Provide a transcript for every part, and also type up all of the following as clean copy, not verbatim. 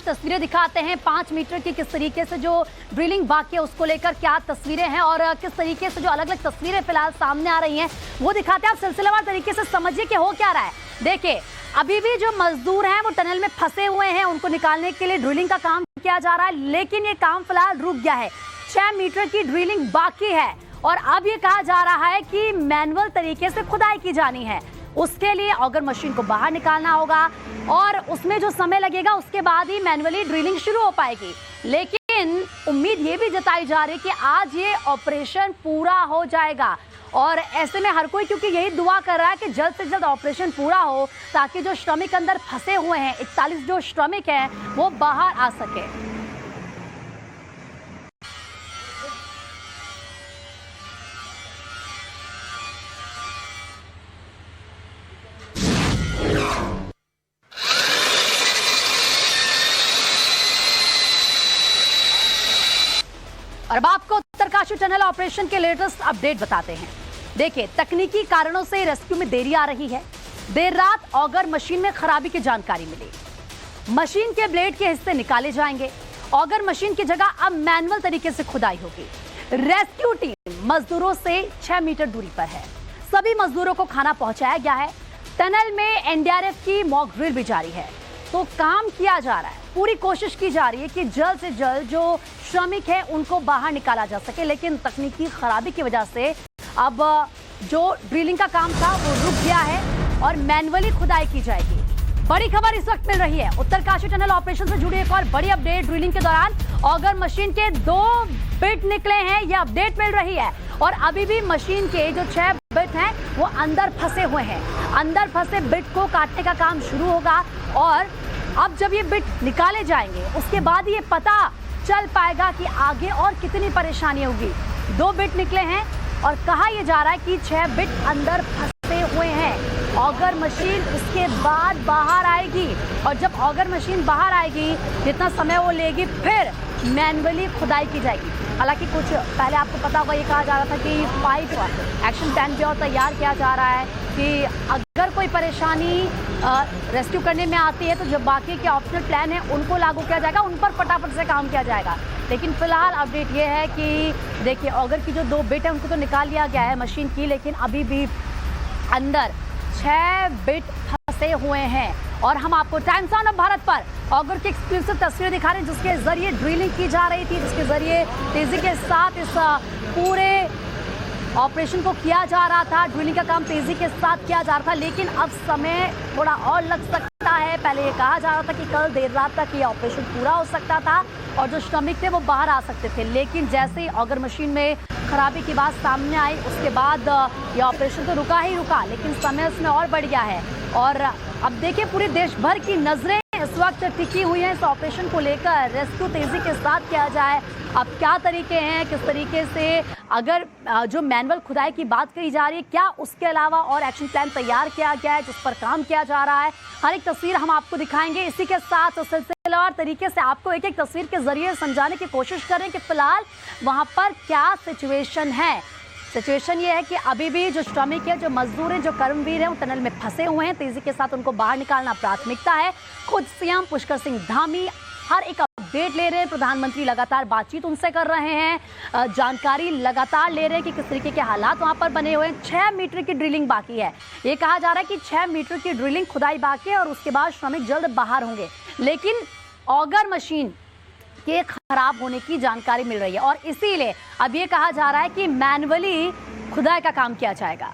तस्वीरें दिखाते हैं 5 मीटर की किस तरीके से जो ड्रिलिंग बाकी है उसको लेकर क्या तस्वीरें हैं और किस तरीके से जो अलग अलग तस्वीरें फिलहाल सामने आ रही हैं वो दिखाते हैं। आप सिलसिलेवार तरीके से समझिए कि हो क्या रहा है। देखिए अभी भी जो मजदूर हैं वो टनल में फंसे हुए हैं, उनको निकालने के लिए ड्रिलिंग का काम किया जा रहा है, लेकिन ये काम फिलहाल रुक गया है। 6 मीटर की ड्रिलिंग बाकी है और अब ये कहा जा रहा है कि मैनुअल तरीके से खुदाई की जानी है। उसके लिए ऑगर मशीन को बाहर निकालना होगा और उसमें जो समय लगेगा उसके बाद ही मैनुअली ड्रिलिंग शुरू हो पाएगी। लेकिन उम्मीद ये भी जताई जा रही है कि आज ये ऑपरेशन पूरा हो जाएगा और ऐसे में हर कोई क्योंकि यही दुआ कर रहा है कि जल्द से जल्द ऑपरेशन पूरा हो ताकि जो श्रमिक अंदर फंसे हुए हैं 41 जो श्रमिक हैं वो बाहर आ सके। और अब आपको उत्तरकाशी टनल ऑपरेशन के लेटेस्ट अपडेट बताते हैं। देखिए तकनीकी कारणों से रेस्क्यू में देरी आ रही है। देर रात ऑगर मशीन में खराबी की जानकारी मिली। मशीन के ब्लेड के हिस्से निकाले जाएंगे। ऑगर मशीन की जगह अब मैनुअल तरीके से खुदाई होगी। रेस्क्यू टीम मजदूरों से 6 मीटर दूरी पर है। सभी मजदूरों को खाना पहुंचाया गया है। टनल में एनडीआरएफ की मॉक ड्रिल भी जारी है तो काम किया जा रहा है। पूरी कोशिश की जा रही है कि जल्द से जल्द जो श्रमिक है उनको बाहर निकाला जा सके, लेकिन तकनीकी खराबी की वजह से अब जो ड्रिलिंग का काम था वो रुक गया है और मैनुअली खुदाई की जाएगी। बड़ी खबर इस वक्त मिल रही है। उत्तरकाशी टनल ऑपरेशन से जुड़ी एक और बड़ी अपडेट। ड्रिलिंग के दौरान ऑगर मशीन के 2 बिट निकले हैं, यह अपडेट मिल रही है और अभी भी मशीन के जो 6 बिट हैं वो अंदर फंसे हुए हैं। अंदर फंसे बिट को काटने का काम शुरू होगा और अब जब ये बिट निकाले जाएंगे उसके बाद ये पता चल पाएगा कि आगे और कितनी परेशानी होगी। 2 बिट निकले हैं और कहा यह जा रहा है कि 6 बिट अंदर फंसे हुए हैं। ऑगर मशीन उसके बाद बाहर आएगी और जब ऑगर मशीन बाहर आएगी जितना समय वो लेगी फिर मैनुअली खुदाई की जाएगी। हालांकि कुछ पहले आपको पता होगा ये कहा जा रहा था कि 5 एक्शन प्लान भी और तैयार किया जा रहा है कि अगर कोई परेशानी रेस्क्यू करने में आती है तो जो बाकी के ऑप्शनल प्लान है उनको लागू किया जाएगा, उन पर फटाफट से काम किया जाएगा। लेकिन फिलहाल अपडेट ये है कि देखिए ऑगर की जो 2 बिट है उनको तो निकाल लिया गया है मशीन की, लेकिन अभी भी अंदर 6 बिट फंसे हुए हैं। और हम आपको टाइम्स ऑफ भारत पर ऑगर की एक्सक्लूसिव तस्वीरें दिखा रहे हैं जिसके जरिए ड्रिलिंग की जा रही थी, जिसके जरिए तेजी के साथ इस पूरे ऑपरेशन को किया जा रहा था। ड्रिलिंग का काम तेजी के साथ किया जा रहा था, लेकिन अब समय थोड़ा और लग सकता है। पहले ये कहा जा रहा था कि कल देर रात तक ये ऑपरेशन पूरा हो सकता था और जो श्रमिक थे वो बाहर आ सकते थे, लेकिन जैसे ही ऑगर मशीन में खराबी की बात सामने आई उसके बाद ये ऑपरेशन तो रुका ही रुका, लेकिन समय उसमें और बढ़ गया है। और अब देखिए पूरे देश भर की नजरें इस वक्त टिकी हुई हैं इस ऑपरेशन को लेकर। रेस्क्यू तेजी के साथ किया जाए, अब क्या तरीके हैं, किस तरीके से अगर जो मैनुअल खुदाई की बात कही जा रही है क्या उसके अलावा और एक्शन प्लान तैयार किया गया है जिस पर काम किया जा रहा है, हर एक तस्वीर हम आपको दिखाएंगे। इसी के साथ सिलसिलेवार तरीके से आपको एक एक तस्वीर के जरिए समझाने की कोशिश करें कि फिलहाल वहां पर क्या सिचुएशन है। सिचुएशन ये है कि अभी भी जो श्रमिक है, जो मजदूर हैं, जो कर्मवीर हैं वो टनल में फंसे हुए हैं। तेजी के साथ उनको बाहर निकालना प्राथमिकता है। खुद सीएम पुष्कर सिंह धामी हर एक अपडेट ले रहे हैं। प्रधानमंत्री लगातार बातचीत उनसे कर रहे हैं, जानकारी लगातार ले रहे हैं कि किस तरीके के हालात वहां पर बने हुए हैं। 6 मीटर की ड्रिलिंग बाकी है। ये कहा जा रहा है कि 6 मीटर की ड्रिलिंग खुदाई बाकी है और उसके बाद श्रमिक जल्द बाहर होंगे, लेकिन ऑगर मशीन के खराब होने की जानकारी मिल रही है और इसीलिए अब ये कहा जा रहा है कि मैनुअली खुदाई का काम किया जाएगा।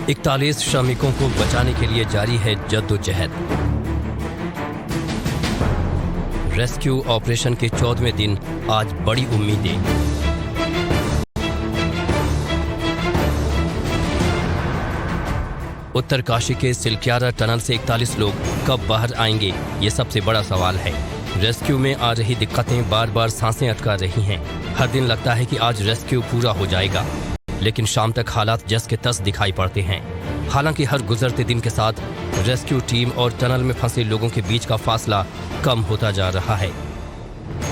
इकतालीस श्रमिकों को बचाने के लिए जारी है जद्दोजहद। रेस्क्यू ऑपरेशन के 14वें दिन आज बड़ी उम्मीदें। उत्तरकाशी के सिलक्यारा टनल से 41 लोग कब बाहर आएंगे, ये सबसे बड़ा सवाल है। रेस्क्यू में आ रही दिक्कतें बार बार सांसें अटका रही हैं। हर दिन लगता है कि आज रेस्क्यू पूरा हो जाएगा, लेकिन शाम तक हालात जस के तस दिखाई पड़ते हैं। हालांकि हर गुजरते दिन के साथ रेस्क्यू टीम और टनल में फंसे लोगों के बीच का फासला कम होता जा रहा है।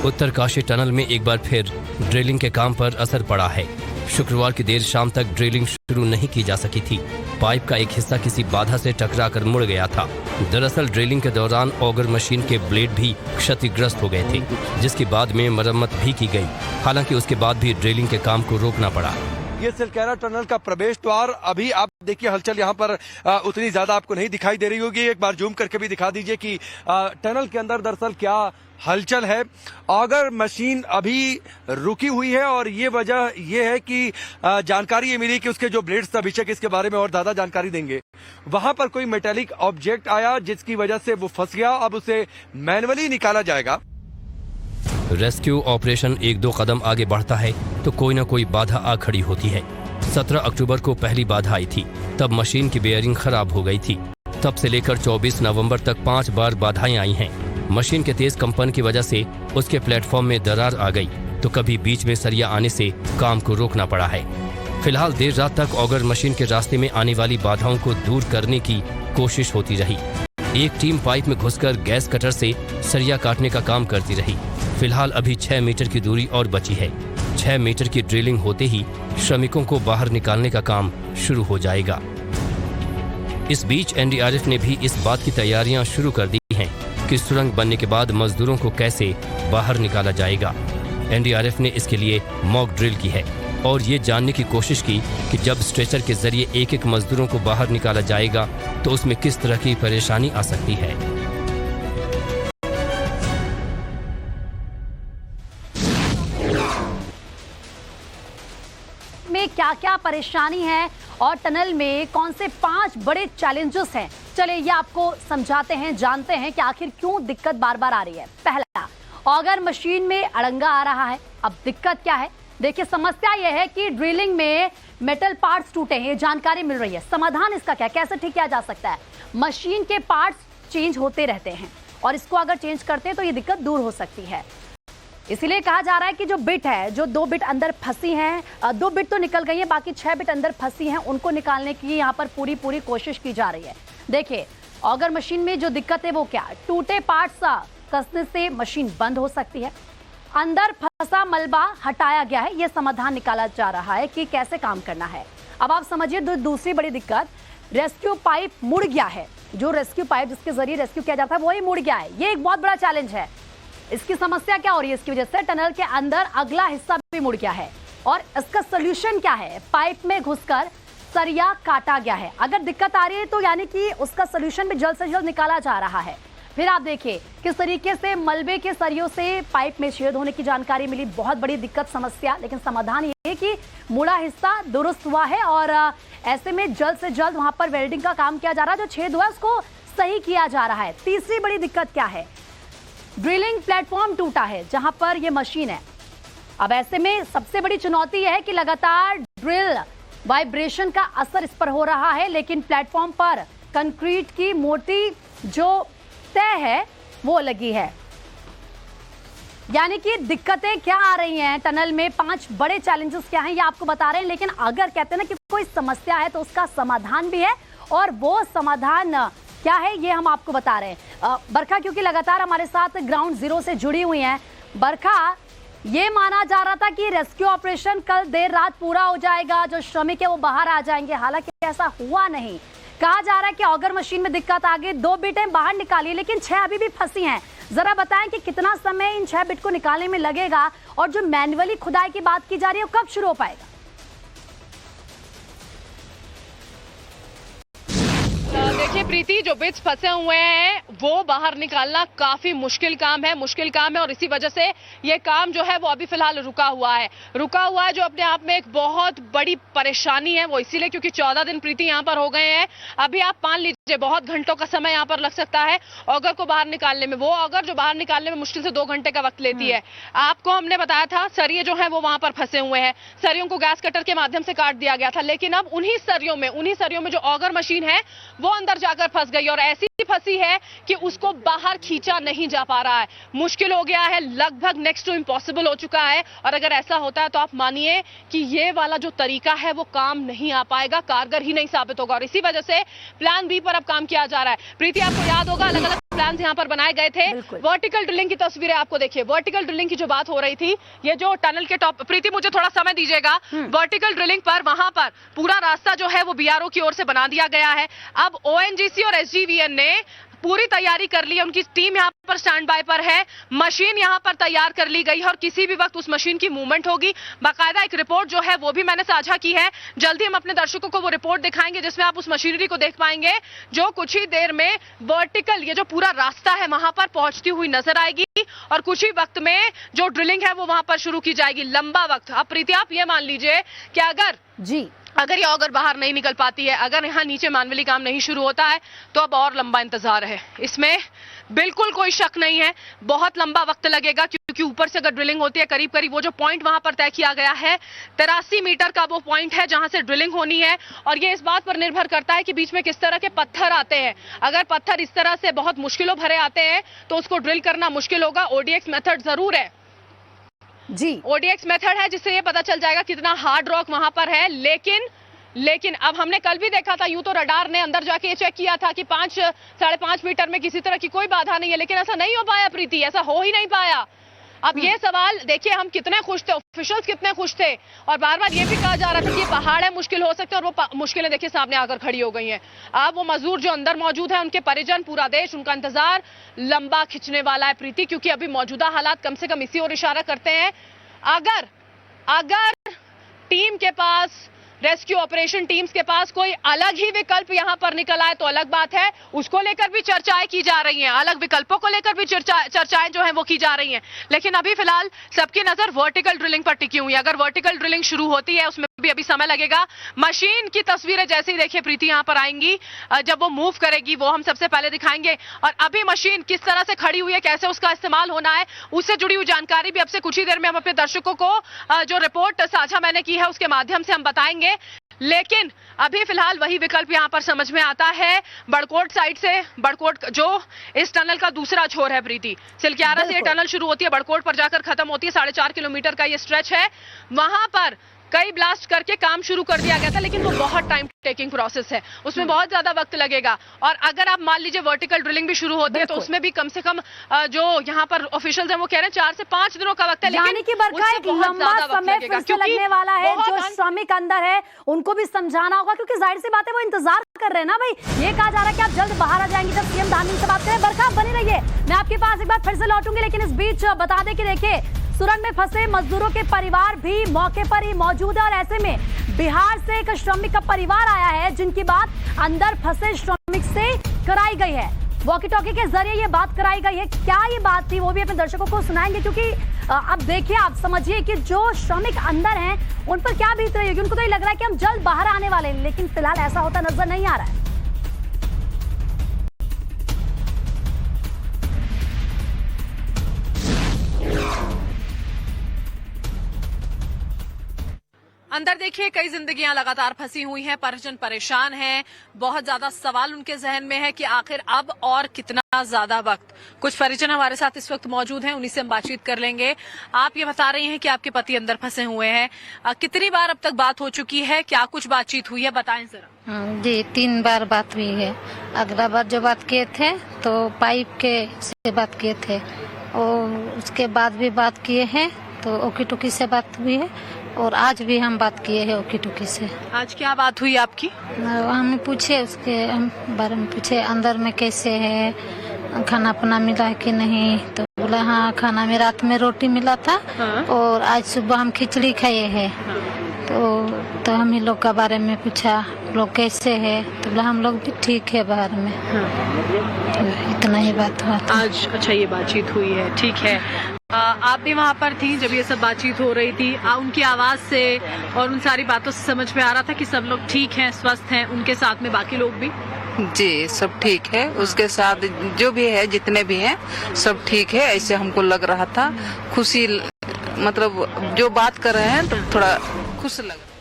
उत्तरकाशी टनल में एक बार फिर ड्रिलिंग के काम पर असर पड़ा है। शुक्रवार की देर शाम तक ड्रिलिंग शुरू नहीं की जा सकी थी। पाइप का एक हिस्सा किसी बाधा से टकराकर मुड़ गया था। दरअसल ड्रिलिंग के दौरान ऑगर मशीन के ब्लेड भी क्षतिग्रस्त हो गए थे, जिसके बाद में मरम्मत भी की गई। हालांकि उसके बाद भी ड्रिलिंग के काम को रोकना पड़ा। ये सिलक्यारा टनल का प्रवेश द्वार, अभी आप देखिए हलचल यहाँ पर उतनी ज्यादा आपको नहीं दिखाई दे रही होगी। एक बार जूम करके भी दिखा दीजिए कि टनल के अंदर दरअसल क्या हलचल है। ऑगर मशीन अभी रुकी हुई है और ये वजह ये है कि जानकारी ये मिली कि उसके जो ब्लेड्स थे, अभिषेक इसके बारे में और ज्यादा जानकारी देंगे, वहां पर कोई मेटेलिक ऑब्जेक्ट आया जिसकी वजह से वो फंस गया। अब उसे मैनुअली निकाला जाएगा। रेस्क्यू ऑपरेशन एक दो कदम आगे बढ़ता है तो कोई ना कोई बाधा आ खड़ी होती है। 17 अक्टूबर को पहली बाधा आई थी, तब मशीन की बेयरिंग खराब हो गई थी। तब से लेकर 24 नवंबर तक 5 बार बाधाएं आई हैं। मशीन के तेज कंपन की वजह से उसके प्लेटफॉर्म में दरार आ गई, तो कभी बीच में सरिया आने से काम को रोकना पड़ा है। फिलहाल देर रात तक ऑगर मशीन के रास्ते में आने वाली बाधाओं को दूर करने की कोशिश होती रही। एक टीम पाइप में घुसकर गैस कटर से सरिया काटने का काम करती रही। फिलहाल अभी 6 मीटर की दूरी और बची है। 6 मीटर की ड्रिलिंग होते ही श्रमिकों को बाहर निकालने का काम शुरू हो जाएगा। इस बीच एनडीआरएफ ने भी इस बात की तैयारियां शुरू कर दी हैं कि सुरंग बनने के बाद मजदूरों को कैसे बाहर निकाला जाएगा। एनडीआरएफ ने इसके लिए मॉक ड्रिल की है और ये जानने की कोशिश की कि जब स्ट्रेचर के जरिए एक एक मजदूरों को बाहर निकाला जाएगा तो उसमें किस तरह की परेशानी आ सकती है। में क्या क्या परेशानी है और टनल में कौन से 5 बड़े चैलेंजेस हैं, चलिए ये आपको समझाते हैं, जानते हैं कि आखिर क्यों दिक्कत बार बार आ रही है। पहला, ऑगर मशीन में अड़ंगा आ रहा है। अब दिक्कत क्या है? देखिए, समस्या यह है कि ड्रिलिंग में मेटल पार्ट्स टूटे हैं, ये जानकारी मिल रही है। समाधान इसका क्या, कैसे ठीक किया जा सकता है? मशीन के पार्ट्स चेंज होते रहते हैं और इसको अगर चेंज करते हैं तो ये दिक्कत दूर हो सकती है। इसीलिए कहा जा रहा है कि जो बिट है, जो 2 बिट अंदर फंसी हैं, 2 बिट तो निकल गई हैं, बाकी 6 बिट अंदर फंसी हैं, उनको निकालने की यहाँ पर पूरी कोशिश की जा रही है। देखिए, ऑगर मशीन में जो दिक्कत है वो क्या, टूटे पार्ट्स कसने से मशीन बंद हो सकती है। अंदर फंसा मलबा हटाया गया है, ये समाधान निकाला जा रहा है कि कैसे काम करना है। अब आप समझिए दूसरी बड़ी दिक्कत, रेस्क्यू पाइप मुड़ गया है। जो रेस्क्यू पाइप जिसके जरिए रेस्क्यू किया जाता है वही मुड़ गया है। ये एक बहुत बड़ा चैलेंज है। इसकी समस्या क्या हो रही है? इसकी वजह से टनल के अंदर अगला हिस्सा भी मुड़ गया है और इसका सोल्यूशन क्या है? पाइप में घुसकर सरिया काटा गया है। अगर दिक्कत आ रही है तो यानी कि उसका सोल्यूशन भी जल्द से जल्द निकाला जा रहा है। फिर आप देखिए किस तरीके से मलबे के सरियों से पाइप में छेद होने की जानकारी मिली। बहुत बड़ी दिक्कत, समस्या, लेकिन समाधान ये है कि मुड़ा हिस्सा दुरुस्त हुआ है और ऐसे में जल्द से जल्द वहां पर वेल्डिंग का काम किया जा रहा है। जो छेद हुआ है उसको सही किया जा रहा है। तीसरी बड़ी दिक्कत क्या है? ड्रिलिंग प्लेटफॉर्म टूटा है जहां पर यह मशीन है। अब ऐसे में सबसे बड़ी चुनौती यह है कि लगातार ड्रिल वाइब्रेशन का असर इस पर हो रहा है, लेकिन प्लेटफॉर्म पर कंक्रीट की मोटी जो तय है वो लगी है। यानी कि दिक्कतें क्या आ रही हैं टनल में, 5 बड़े चैलेंजेस क्या हैं ये आपको बता रहे हैं। लेकिन अगर कहते हैं ना कि कोई समस्या है तो उसका समाधान भी है, और वो समाधान क्या है ये हम आपको बता रहे हैं। बरखा क्योंकि लगातार हमारे साथ ग्राउंड जीरो से जुड़ी हुई हैं। बरखा, ये माना जा रहा था कि रेस्क्यू ऑपरेशन कल देर रात पूरा हो जाएगा, जो श्रमिक है वो बाहर आ जाएंगे, हालांकि ऐसा हुआ नहीं। कहा जा रहा है कि ऑगर मशीन में दिक्कत आ गई, 2 बिटें बाहर निकाली, लेकिन 6 अभी भी फंसी हैं। जरा बताएं कि कितना समय इन 6 बिट को निकालने में लगेगा और जो मैन्युअली खुदाई की बात की जा रही है वो कब शुरू हो पाएगा? देखिए प्रीति, जो बिट्स फंसे हुए हैं वो बाहर निकालना काफी मुश्किल काम है और इसी वजह से ये काम जो है वो अभी फिलहाल रुका हुआ है, जो अपने आप में एक बहुत बड़ी परेशानी है। वो इसीलिए क्योंकि 14 दिन प्रीति यहाँ पर हो गए हैं। अभी आप मान लीजिए बहुत घंटों का समय यहाँ पर लग सकता है ऑगर को बाहर निकालने में। वो ऑगर जो बाहर निकालने में मुश्किल से 2 घंटे का वक्त लेती है। आपको हमने बताया था सरिये जो है वो वहां पर फंसे हुए हैं, सरियों को गैस कटर के माध्यम से काट दिया गया था, लेकिन अब उन्हीं सरियों में जो ऑगर मशीन है वो अंदर जाकर फंस गई और ऐसी फंसी है कि उसको बाहर खींचा नहीं जा पा रहा है। मुश्किल हो गया है, लगभग नेक्स्ट टू इम्पॉसिबल हो चुका है। और अगर ऐसा होता है तो आप मानिए कि ये वाला जो तरीका है वो काम नहीं आ पाएगा, कारगर ही नहीं साबित होगा, और इसी वजह से प्लान बी पर अब काम किया जा रहा है। प्रीति, आपको याद होगा अलग अलग प्लान यहाँ पर बनाए गए थे। वर्टिकल ड्रिलिंग की तस्वीरें आपको देखिए। वर्टिकल ड्रिलिंग की जो बात हो रही थी, ये जो टनल के टॉप, प्रीति मुझे थोड़ा समय दीजिएगा। वर्टिकल ड्रिलिंग पर वहां पर पूरा रास्ता जो है वो बीआरओ की ओर से बना दिया गया है। अब ओएनजीसी और एसजीवीएन ने पूरी तैयारी कर ली है। उनकी टीम यहाँ पर स्टैंड बाय पर है। मशीन यहाँ पर तैयार कर ली गई है और किसी भी वक्त उस मशीन की मूवमेंट होगी। बाकायदा एक रिपोर्ट जो है वो भी मैंने साझा की है। जल्दी हम अपने दर्शकों को वो रिपोर्ट दिखाएंगे जिसमें आप उस मशीनरी को देख पाएंगे जो कुछ ही देर में वर्टिकल ये जो पूरा रास्ता है वहां पर पहुंचती हुई नजर आएगी और कुछ ही वक्त में जो ड्रिलिंग है वो वहां पर शुरू की जाएगी। लंबा वक्त। अब प्रीति आप ये मान लीजिए कि अगर ये ऑगर बाहर नहीं निकल पाती है, अगर यहाँ नीचे मैन्युअली काम नहीं शुरू होता है तो अब और लंबा इंतजार है। इसमें बिल्कुल कोई शक नहीं है, बहुत लंबा वक्त लगेगा क्योंकि ऊपर से अगर ड्रिलिंग होती है करीब करीब वो जो पॉइंट वहां पर तय किया गया है 83 मीटर का वो पॉइंट है जहां से ड्रिलिंग होनी है। और ये इस बात पर निर्भर करता है कि बीच में किस तरह के पत्थर आते हैं। अगर पत्थर इस तरह से बहुत मुश्किलों भरे आते हैं तो उसको ड्रिल करना मुश्किल होगा। ओडीएक्स मेथड जरूर है ओडीएक्स मेथड है जिससे ये पता चल जाएगा कितना हार्ड रॉक वहां पर है। लेकिन अब हमने कल भी देखा था, यूं तो रडार ने अंदर जाके ये चेक किया था कि 5-5.5 मीटर में किसी तरह की कोई बाधा नहीं है, लेकिन ऐसा नहीं हो पाया प्रीति, ऐसा हो ही नहीं पाया। अब ये सवाल देखिए, हम कितने खुश थे, ऑफिशियल्स कितने खुश थे और बार बार ये भी कहा जा रहा था कि ये पहाड़ है, मुश्किल हो सकते हैं, और वो मुश्किलें देखिए सामने आकर खड़ी हो गई हैं। अब वो मजदूर जो अंदर मौजूद है, उनके परिजन, पूरा देश, उनका इंतजार लंबा खिंचने वाला है प्रीति, क्योंकि अभी मौजूदा हालात कम से कम इसी ओर इशारा करते हैं। अगर टीम के पास, रेस्क्यू ऑपरेशन टीम्स के पास कोई अलग ही विकल्प यहां पर निकल आए तो अलग बात है, उसको लेकर भी चर्चाएं की जा रही हैं, अलग विकल्पों को लेकर भी चर्चाएं जो हैं वो की जा रही हैं। लेकिन अभी फिलहाल सबकी नजर वर्टिकल ड्रिलिंग पर टिकी हुई है। अगर वर्टिकल ड्रिलिंग शुरू होती है उसमें भी अभी समय लगेगा। मशीन की तस्वीरें जैसे ही देखिए प्रीति यहां पर आएंगी, जब वो मूव करेगी वो हम सबसे पहले दिखाएंगे। और अभी मशीन किस तरह से खड़ी हुई है, कैसे उसका इस्तेमाल होना है, उससे जुड़ी हुई जानकारी भी अब से कुछ ही देर में हम अपने दर्शकों को जो रिपोर्ट साझा मैंने की है उसके माध्यम से हम बताएंगे। लेकिन अभी फिलहाल वही विकल्प यहां पर समझ में आता है बड़कोट साइड से। बड़कोट जो इस टनल का दूसरा छोर है प्रीति, सिलक्यारा से ये टनल शुरू होती है, बड़कोट पर जाकर खत्म होती है। 4.5 किलोमीटर का ये स्ट्रेच है। वहां पर कई ब्लास्ट करके काम शुरू कर दिया गया था, लेकिन वो बहुत टाइम टेकिंग प्रोसेस है, उसमें बहुत ज्यादा वक्त लगेगा। और अगर आप मान लीजिए वर्टिकल ड्रिलिंग भी शुरू होती है तो उसमें भी कम से कम जो यहाँ पर ऑफिशियल्स हैं वो कह रहे हैं 4 से 5 दिनों का वक्त है। यानी कि बरखा एक लंबा समय फिर से लगने वाला है। जो श्रमिक अंदर है उनको भी समझाना होगा, क्योंकि जाहिर सी बात है वो इंतजार कर रहे हैं ना भाई। ये कहा जा रहा है कि आप जल्द बाहर आ जाएंगे जब सीएम धामी से बात करें। बरखा बनी रहिए, मैं आपके पास एक बार फिर से लौटूंगी, लेकिन इस बीच बता दें कि देखिए सुरंग में फंसे मजदूरों के परिवार भी मौके पर ही मौजूद है और ऐसे में बिहार से एक श्रमिक का परिवार आया है जिनकी बात अंदर फंसे श्रमिक से कराई गई है। वॉकी टॉकी के जरिए ये बात कराई गई है। क्या ये बात थी वो भी अपने दर्शकों को सुनाएंगे, क्योंकि अब देखिए, आप समझिए कि जो श्रमिक अंदर हैं उन पर क्या बीत रही होगी। उनको तो ये लग रहा है कि हम जल्द बाहर आने वाले हैं, लेकिन फिलहाल ऐसा होता नजर नहीं आ रहा है। अंदर देखिए कई जिंदगियां लगातार फंसी हुई हैं, परिजन परेशान हैं, बहुत ज्यादा सवाल उनके जहन में है कि आखिर अब और कितना ज्यादा वक्त। कुछ परिजन हमारे साथ इस वक्त मौजूद हैं, उन्हीं से हम बातचीत कर लेंगे। आप ये बता रही हैं कि आपके पति अंदर फंसे हुए हैं, कितनी बार अब तक बात हो चुकी है, क्या कुछ बातचीत हुई है, बताएं जरा। जी 3 बार बात हुई है। अगला बार जो बात किए थे तो पाइप के से बात किए थे, और उसके बाद भी बात किए हैं तो ओकी टुकी से बात हुई है, और आज भी हम बात किए हैं ओकी टुकी से। आज क्या बात हुई आपकी? हमें पूछे, उसके बारे में पूछे अंदर में कैसे है, खाना पना मिला है कि नहीं, तो बोला हाँ खाना में रात में रोटी मिला था। हाँ? और आज सुबह हम खिचड़ी खाए हैं। हाँ? तो हम ही लोग का बारे में पूछा, लोग कैसे है, तो बोला हम लोग भी ठीक है बाहर में। हाँ? तो इतना ही बात हुआ था आज। अच्छा, ये बातचीत हुई है, ठीक है। आप भी वहाँ पर थी जब ये सब बातचीत हो रही थी। उनकी आवाज से और उन सारी बातों से समझ में आ रहा था कि सब लोग ठीक हैं, स्वस्थ हैं, उनके साथ में बाकी लोग भी। जी सब ठीक है, उसके साथ जो भी है, जितने भी हैं सब ठीक है, ऐसे हमको लग रहा था। खुशी, मतलब जो बात कर रहे हैं तो थोड़ा खुश लग रहा।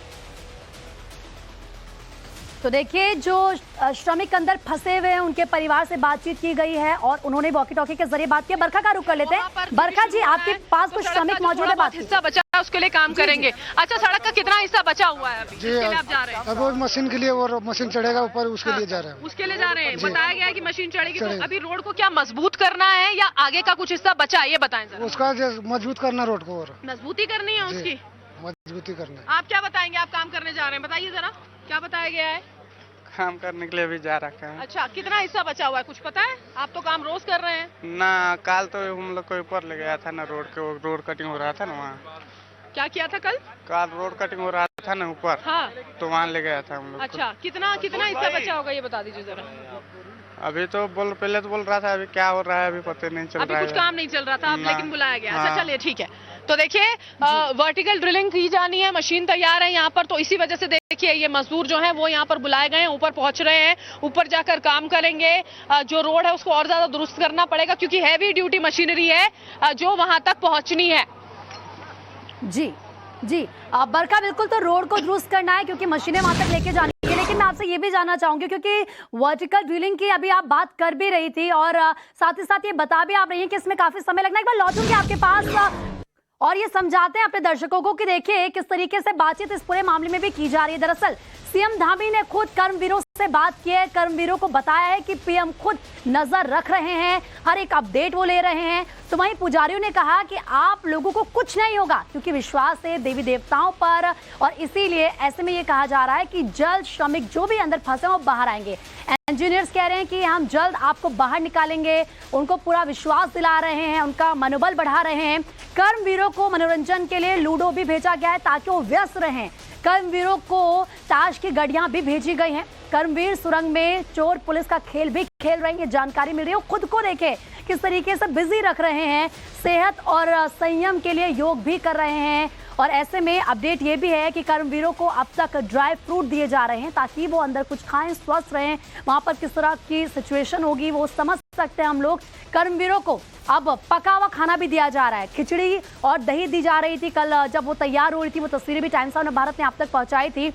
तो देखिए, जो श्रमिक अंदर फंसे हुए हैं उनके परिवार से बातचीत की गई है और उन्होंने वॉकी टॉकी के जरिए बात की। बरखा का रुख कर लेते हैं। बरखा जी, आपके पास कुछ श्रमिक मौजूद है, बात हिस्सा बचा उसके लिए काम करेंगे। अच्छा, सड़क का कितना हिस्सा बचा हुआ है अभी? जी, इसके लिए आप जा रहे हैं? अब वो मशीन के लिए, वो मशीन चढ़ेगा ऊपर, उसके लिए जा रहे हैं। उसके लिए जा रहे हैं। जी। बताया गया है कि मशीन चढ़ेगी, तो चढ़ेगी। अभी रोड को क्या मजबूत करना है या आगे का कुछ हिस्सा बचा है, ये बताएं जरा। उसका मजबूत करना रोड को, और मजबूती करनी है जी। उसकी। मजबूती करना है। आप क्या बताएंगे? आप काम करने जा रहे हैं, बताइए जरा क्या बताया गया है? काम करने के लिए भी जा रखा है। अच्छा, कितना हिस्सा बचा हुआ है कुछ पता है? आप तो काम रोज कर रहे हैं। ना, काल तो हम लोग को ऊपर ले गया था ना, रोड कटिंग हो रहा था ना वहाँ। क्या किया था कल? काल रोड कटिंग हो रहा था ना ऊपर, हाँ। तो वहाँ ले गया था हम लोग को। अच्छा, कितना हिस्सा बचा होगा ये बता दीजिए जरा। अभी तो पहले तो बोल रहा था, अभी क्या हो रहा है अभी पता नहीं चल अभी रहा है। कुछ काम नहीं चल रहा था, अब ना। लेकिन बुलाया गया। अच्छा, हाँ। चलिए ठीक है। तो देखिए, वर्टिकल ड्रिलिंग की जानी है, मशीन तैयार है यहाँ पर, तो इसी वजह से देखिए ये मजदूर जो हैं वो यहाँ पर बुलाए गए हैं, ऊपर पहुंच रहे हैं, ऊपर जाकर काम करेंगे। जो रोड है उसको और ज्यादा दुरुस्त करना पड़ेगा क्योंकि हैवी ड्यूटी मशीनरी है जो वहां तक पहुंचनी है। जी जी, बरका बिल्कुल, तो रोड को दुरुस्त करना है क्योंकि मशीनें वहां तक लेके जानी है। लेकिन मैं आपसे ये भी जानना चाहूंगी क्योंकि वर्टिकल ड्रिलिंग की अभी आप बात कर भी रही थी और साथ ही साथ ये बता भी आप रही हैं कि इसमें काफी समय लगना है। एक बार लौटूंगी आपके पास और ये समझाते हैं अपने दर्शकों को कि देखिए किस तरीके से बातचीत इस पूरे मामले में भी की जा रही है। दरअसल सीएम धामी ने खुद कर्मवीरों से बात की है, कर्मवीरों को बताया है कि पीएम खुद नजर रख रहे हैं, हर एक अपडेट वो ले रहे हैं। तो वहीं पुजारियों ने कहा कि आप लोगों को कुछ नहीं होगा क्योंकि विश्वास है देवी देवताओं पर, और इसीलिए ऐसे में ये कहा जा रहा है कि जल्द श्रमिक जो भी अंदर फंसे वो बाहर आएंगे। इंजीनियर्स कह रहे हैं कि हम जल्द आपको बाहर निकालेंगे, उनको पूरा विश्वास दिला रहे हैं, उनका मनोबल बढ़ा रहे हैं। कर्मवीरों को मनोरंजन के लिए लूडो भी भेजा गया है ताकि वो व्यस्त रहें। कर्मवीरों को ताश की गड़ियां भी भेजी गई हैं। कर्मवीर सुरंग में चोर पुलिस का खेल भी खेल रहे हैं, ये जानकारी मिल रही है। खुद को देखे किस तरीके से बिजी रख रहे हैं, सेहत और संयम के लिए योग भी कर रहे हैं। और ऐसे में अपडेट ये भी है कि कर्मवीरों को अब तक ड्राई फ्रूट दिए जा रहे हैं ताकि वो अंदर कुछ खाएं, स्वस्थ रहें। वहां पर किस तरह की सिचुएशन होगी वो समझ सकते हैं हम लोग। कर्मवीरों को अब पका हुआ खाना भी दिया जा रहा है, खिचड़ी और दही दी जा रही थी। कल जब वो तैयार हो रही थी वो तस्वीरें भी टाइम्स ऑफ भारत ने आप तक पहुंचाई थी।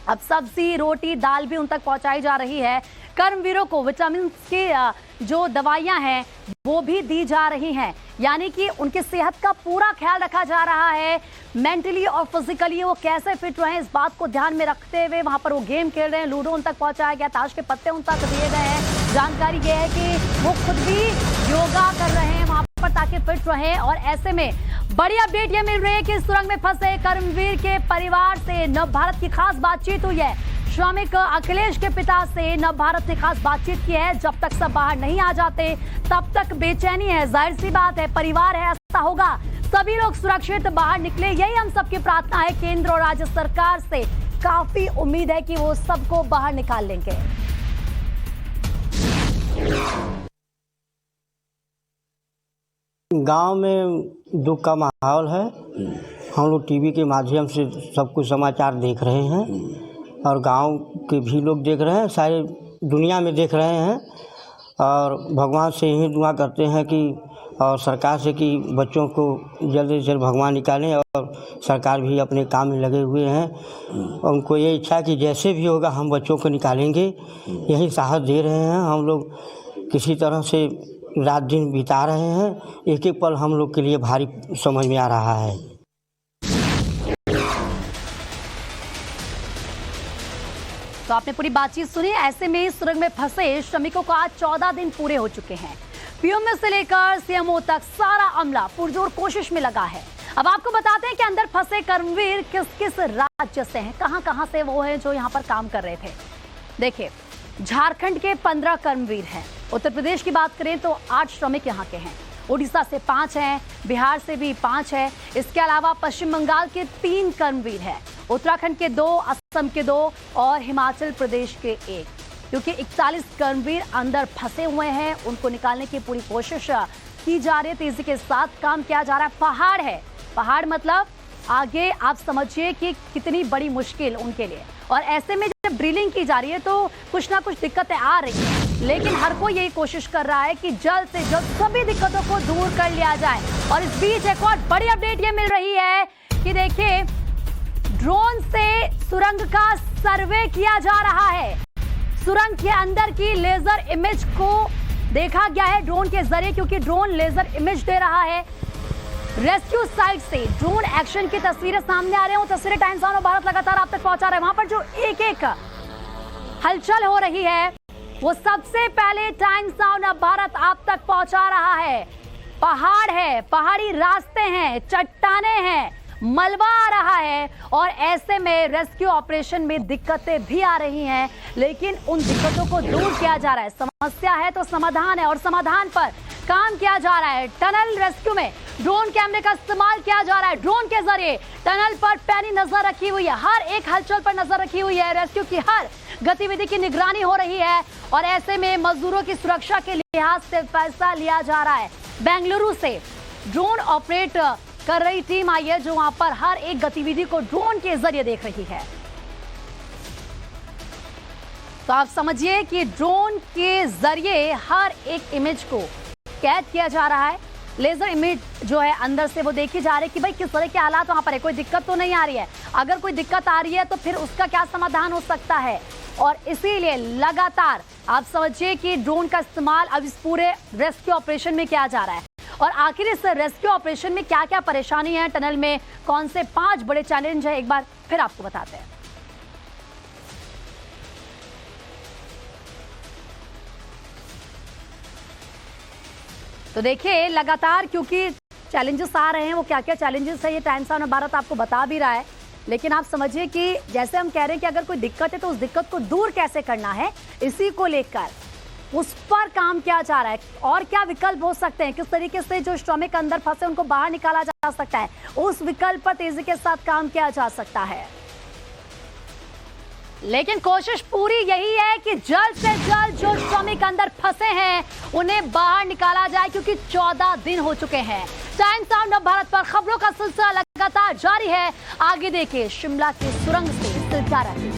अब सब्जी, रोटी, दाल भी उन तक पहुंचाई जा रही है। कर्मवीरों को विटामिन की जो दवाइयां हैं वो भी दी जा रही हैं, यानी कि उनकी सेहत का पूरा ख्याल रखा जा रहा है। मेंटली और फिजिकली वो कैसे फिट रहे इस बात को ध्यान में रखते हुए वहां पर वो गेम खेल रहे हैं, लूडो उन तक पहुंचाया गया, ताश के पत्ते उन तक दिए गए हैं। जानकारी ये है कि वो खुद भी योगा कर रहे हैं वहां पर ताकि फिट रहे। और ऐसे में बड़ी अपडेट ये मिल रही है कि सुरंग में फंसे कर्मवीर के परिवार से नव भारत की खास बातचीत हुई है। श्रमिक अखिलेश के पिता से नव भारत ने खास बातचीत की है। जब तक सब बाहर नहीं आ जाते तब तक बेचैनी है, जाहिर सी बात है, परिवार है, ऐसा होगा। सभी लोग सुरक्षित बाहर निकले, यही हम सबकी प्रार्थना है। केंद्र और राज्य सरकार से काफी उम्मीद है कि वो सबको बाहर निकाल लेंगे। गांव में दुख का माहौल है। हम लोग टीवी के माध्यम से सब कुछ समाचार देख रहे हैं और गांव के भी लोग देख रहे हैं, सारे दुनिया में देख रहे हैं। और भगवान से यही दुआ करते हैं कि और सरकार से कि बच्चों को जल्द से जल्द भगवान निकालें। और सरकार भी अपने काम में लगे हुए हैं। उनको ये इच्छा कि जैसे भी होगा हम बच्चों को निकालेंगे, यही साहस दे रहे हैं। हम लोग किसी तरह से रात दिन बिता रहे हैं, एक एक पल हम लोग के लिए भारी समझ में आ रहा है। तो आपने पूरी बातचीत सुनी। ऐसे में सुरंग में फंसे श्रमिकों को आज 14 दिन पूरे हो चुके हैं। पीएम से लेकर सीएमओ तक सारा अमला पुरजोर कोशिश में लगा है। अब आपको बताते हैं कि अंदर फंसे कर्मवीर किस किस राज्य से हैं, कहां कहां से वो हैं जो यहां पर काम कर रहे थे। देखिए, झारखंड के 15 कर्मवीर हैं, उत्तर प्रदेश की बात करें तो 8 श्रमिक यहाँ के हैं, उड़ीसा से 5 हैं, बिहार से भी 5 है। इसके अलावा पश्चिम बंगाल के 3 कर्मवीर हैं, उत्तराखंड के 2, असम के 2 और हिमाचल प्रदेश के 1। क्योंकि 41 कर्मवीर अंदर फंसे हुए हैं, उनको निकालने की पूरी कोशिश की जा रही है, तेजी के साथ काम किया जा रहा है। पहाड़ है, पहाड़ मतलब आगे आप समझिए कि कितनी बड़ी मुश्किल उनके लिए। और ऐसे में जब ड्रिलिंग की जा रही है तो कुछ ना कुछ दिक्कतें आ रही हैं, लेकिन हर कोई यही कोशिश कर रहा है कि जल्द से जल्द सभी दिक्कतों को दूर कर लिया जाए। और इस बीच एक और बड़ी अपडेट ये मिल रही है कि देखिए, ड्रोन से सुरंग का सर्वे किया जा रहा है। सुरंग के अंदर की लेजर इमेज को देखा गया है ड्रोन के जरिए, क्योंकि ड्रोन लेजर इमेज दे रहा है। रेस्क्यू साइट से ड्रोन एक्शन की तस्वीरें सामने आ रही हैं। तस्वीरें टाइम्स ऑफ भारत लगातार आप तक पहुंचा रहे हैं। वहां पर जो एक एक हलचल हो रही है वो सबसे पहले टाइम्स ऑफ भारत आप तक पहुंचा रहा है। पहाड़ है, पहाड़ी रास्ते हैं, चट्टाने हैं, मलबा आ रहा है और ऐसे में रेस्क्यू ऑपरेशन में दिक्कतें भी आ रही हैं, लेकिन उन दिक्कतों को दूर किया जा रहा है। समस्या है तो समाधान है और समाधान पर काम किया जा रहा है। टनल रेस्क्यू में ड्रोन कैमरे का इस्तेमाल किया जा रहा है। ड्रोन के जरिए टनल पर पैनी नजर रखी हुई है, हर एक हलचल पर नजर रखी हुई है। रेस्क्यू की हर गतिविधि की निगरानी हो रही है और ऐसे में मजदूरों की सुरक्षा के लिहाज से फैसला लिया जा रहा है। बेंगलुरु से ड्रोन ऑपरेट कर रही टीम आई है जो वहां पर हर एक गतिविधि को ड्रोन के जरिए देख रही है। तो आप समझिए कि ड्रोन के जरिए हर एक इमेज को कैद किया जा रहा है। लेजर इमेज जो है अंदर से वो देखी जा रही है कि भाई किस तरह के हालात वहां पर है, कोई दिक्कत तो नहीं आ रही है। अगर कोई दिक्कत आ रही है तो फिर उसका क्या समाधान हो सकता है, और इसीलिए लगातार आप समझिए कि ड्रोन का इस्तेमाल अब इस पूरे रेस्क्यू ऑपरेशन में किया जा रहा है। और आखिर इस रेस्क्यू ऑपरेशन में क्या क्या परेशानी है, टनल में कौन से 5 बड़े चैलेंज है, एक बार फिर आपको बताते हैं। तो देखिए लगातार क्योंकि चैलेंजेस आ रहे हैं, वो क्या क्या चैलेंजेस है ये टाइम्स ऑफ भारत आपको बता भी रहा है। लेकिन आप समझिए कि जैसे हम कह रहे हैं कि अगर कोई दिक्कत है तो उस दिक्कत को दूर कैसे करना है, इसी को लेकर उस पर काम किया जा रहा है। और क्या विकल्प हो सकते हैं, किस तरीके से जो श्रमिक अंदर फंसे उनको बाहर निकाला जा सकता है, उस विकल्प पर तेजी के साथ काम किया जा सकता है। लेकिन कोशिश पूरी यही है कि जल्द से जल्द जो श्रमिक अंदर फंसे हैं उन्हें बाहर निकाला जाए, क्योंकि 14 दिन हो चुके हैं। टाइम्स ऑफ भारत पर खबरों का सिलसिला लगातार जारी है। आगे देखिए शिमला की सुरंग से सिलसिला।